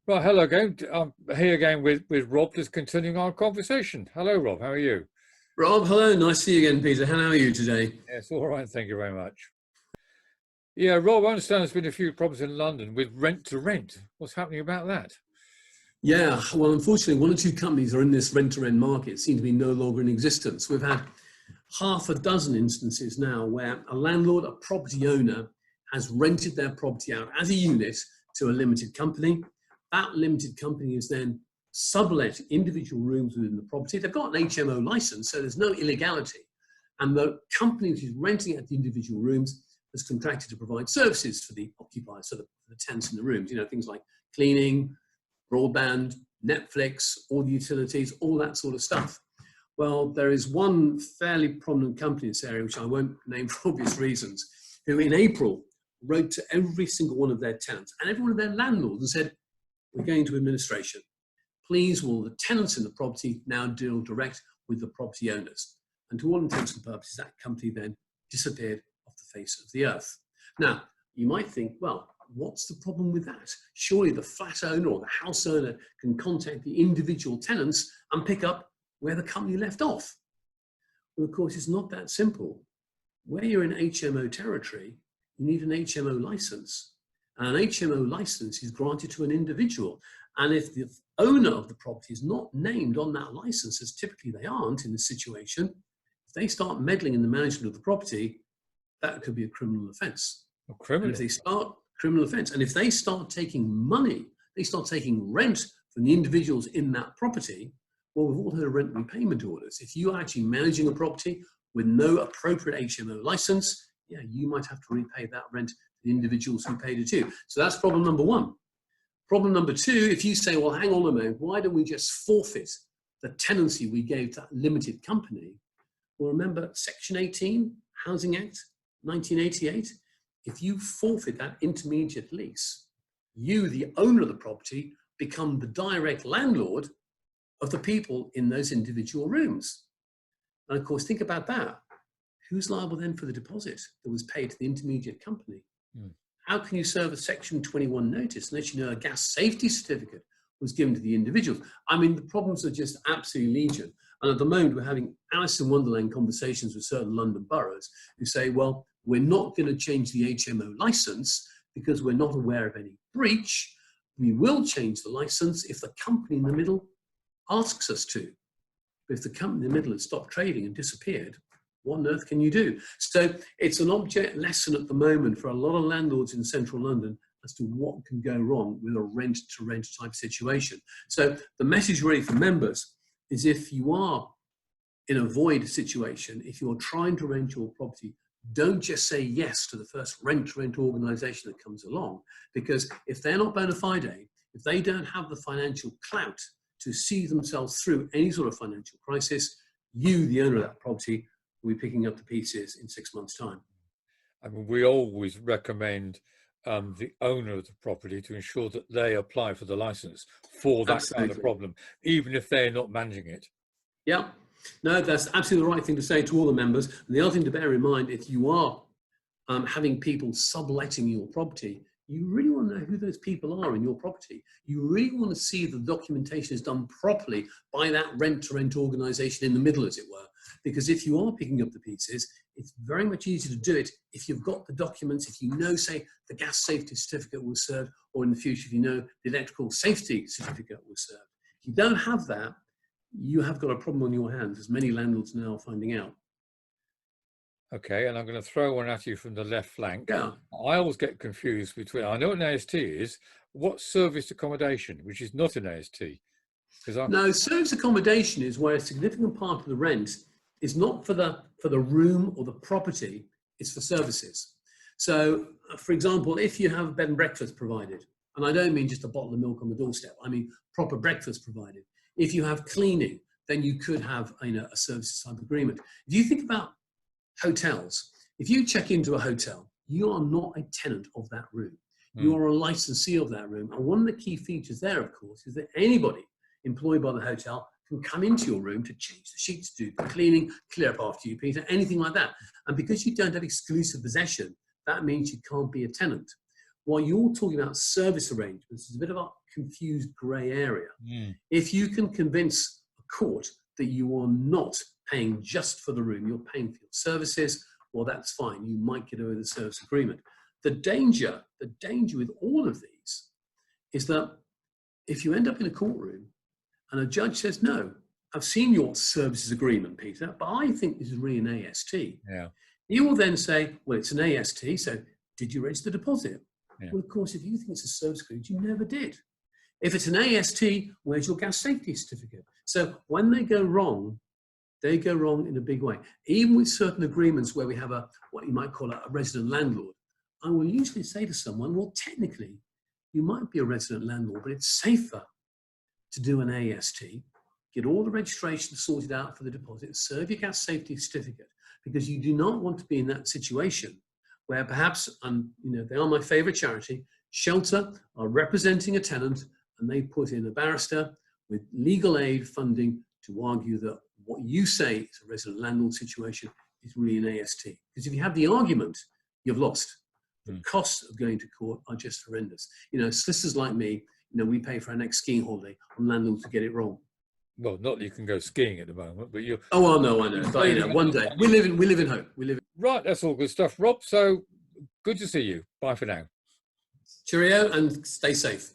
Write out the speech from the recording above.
Right, hello again. I'm here again with Rob, just continuing our conversation. Hello, Rob. How are you? Rob, hello. Nice to see you again, Peter. How are you today? Yes, all right. Thank you very much. Yeah, Rob, I understand there's been a few problems in London with rent to rent. What's happening about that? Yeah, well, unfortunately, one or two companies are in this rent-to-rent market, seem to be no longer in existence. We've had half a dozen instances now where a landlord, a property owner, has rented their property out as a unit to a limited company. That limited company is then sublet individual rooms within the property. They've got an HMO license, so there's no illegality. And the company which is renting out the individual rooms has contracted to provide services for the occupiers, so the tenants in the rooms, things like cleaning, broadband, Netflix, all the utilities, all that sort of stuff. Well, there is one fairly prominent company in this area, which I won't name for obvious reasons, who in April wrote to every single one of their tenants and every one of their landlords and said, we're going to administration. Please will the tenants in the property now deal direct with the property owners. And to all intents and purposes, that company then disappeared off the face of the earth. Now, you might think, well, what's the problem with that? Surely the flat owner or the house owner can contact the individual tenants and pick up where the company left off. Well, of course, it's not that simple. Where you're in HMO territory, you need an HMO license. And an HMO license is granted to an individual. And if the owner of the property is not named on that license, as typically they aren't in this situation, if they start meddling in the management of the property, that could be a criminal offence. A criminal? And if they start criminal offence, and if they start taking money, they start taking rent from the individuals in that property, well, we've all heard of rent repayment orders. If you're actually managing a property with no appropriate HMO license, yeah, you might have to repay that rent to the individuals who paid it to. So that's problem number one. Problem number two, if you say, well, hang on a minute, why don't we just forfeit the tenancy we gave to that limited company? Well, remember Section 18, Housing Act, 1988? If you forfeit that intermediate lease, you, the owner of the property, become the direct landlord of the people in those individual rooms. And of course, think about that. Who's liable then for the deposit that was paid to the intermediate company? How can you serve a Section 21 notice unless you know a gas safety certificate was given to the individuals? I mean, the problems are just absolutely legion. And at the moment, we're having Alice in Wonderland conversations with certain London boroughs who say, well, we're not going to change the HMO license because we're not aware of any breach. We will change the license if the company in the middle asks us to. But if the company in the middle has stopped trading and disappeared, what on earth can you do? So it's an object lesson at the moment for a lot of landlords in central London as to what can go wrong with a rent-to-rent type situation. So the message really for members is if you are in a void situation, if you're trying to rent your property, don't just say yes to the first rent-to-rent organisation that comes along, because if they're not bona fide, if they don't have the financial clout to see themselves through any sort of financial crisis, you, the owner of that property, will be picking up the pieces in 6 months' time. I mean, we always recommend the owner of the property to ensure that they apply for the license for that kind of problem, even if they're not managing it. Yeah, no, that's absolutely the right thing to say to all the members. And the other thing to bear in mind, if you are having people subletting your property, you really want to know who those people are in your property. You really want to see the documentation is done properly by that rent-to-rent organisation in the middle, as it were. Because if you are picking up the pieces, it's very much easier to do it if you've got the documents, if you know, say, the gas safety certificate was served, or in the future, if you know the electrical safety certificate was served. If you don't have that, you have got a problem on your hands, as many landlords now are finding out. Okay, and I'm going to throw one at you from the left flank. Yeah. I always get confused between, I know what an AST is, what's serviced accommodation, which is not an AST? No, service accommodation is where a significant part of the rent is not for the room or the property, it's for services. So, for example, if you have bed and breakfast provided, and I don't mean just a bottle of milk on the doorstep, I mean proper breakfast provided. If you have cleaning, then you could have a services type agreement. If you think about hotels, if you check into a hotel, you are not a tenant of that room. You are a licensee of that room. And one of the key features there, of course, is that anybody employed by the hotel can come into your room to change the sheets, do the cleaning, clear up after you, Peter, anything like that. And because you don't have exclusive possession, that means you can't be a tenant. While you're talking about service arrangements, there's a bit of a confused grey area. Mm. If you can convince a court that you are not paying just for the room, you're paying for your services, well, that's fine. You might get away with a service agreement. The danger with all of these is that if you end up in a courtroom and a judge says, no, I've seen your services agreement, Peter, but I think this is really an AST. Yeah. You will then say, well, it's an AST, so did you raise the deposit? Yeah. Well, of course, if you think it's a service agreement, you never did. If it's an AST, where's your gas safety certificate? So when they go wrong in a big way. Even with certain agreements where we have what you might call a resident landlord, I will usually say to someone, well, technically, you might be a resident landlord, but it's safer to do an AST, get all the registration sorted out for the deposit, serve your gas safety certificate, because you do not want to be in that situation where perhaps, they are my favorite charity, Shelter are representing a tenant and they put in a barrister with legal aid funding to argue that what you say is a resident landlord situation is really an AST. Because if you have the argument, you've lost. The costs of going to court are just horrendous. Solicitors like me, we pay for our next skiing holiday on landlords to get it wrong. Well, not that you can go skiing at the moment, but you. Oh, well, no, I know. But one day we live in hope. Right, that's all good stuff, Rob. So good to see you. Bye for now. Cheerio and stay safe.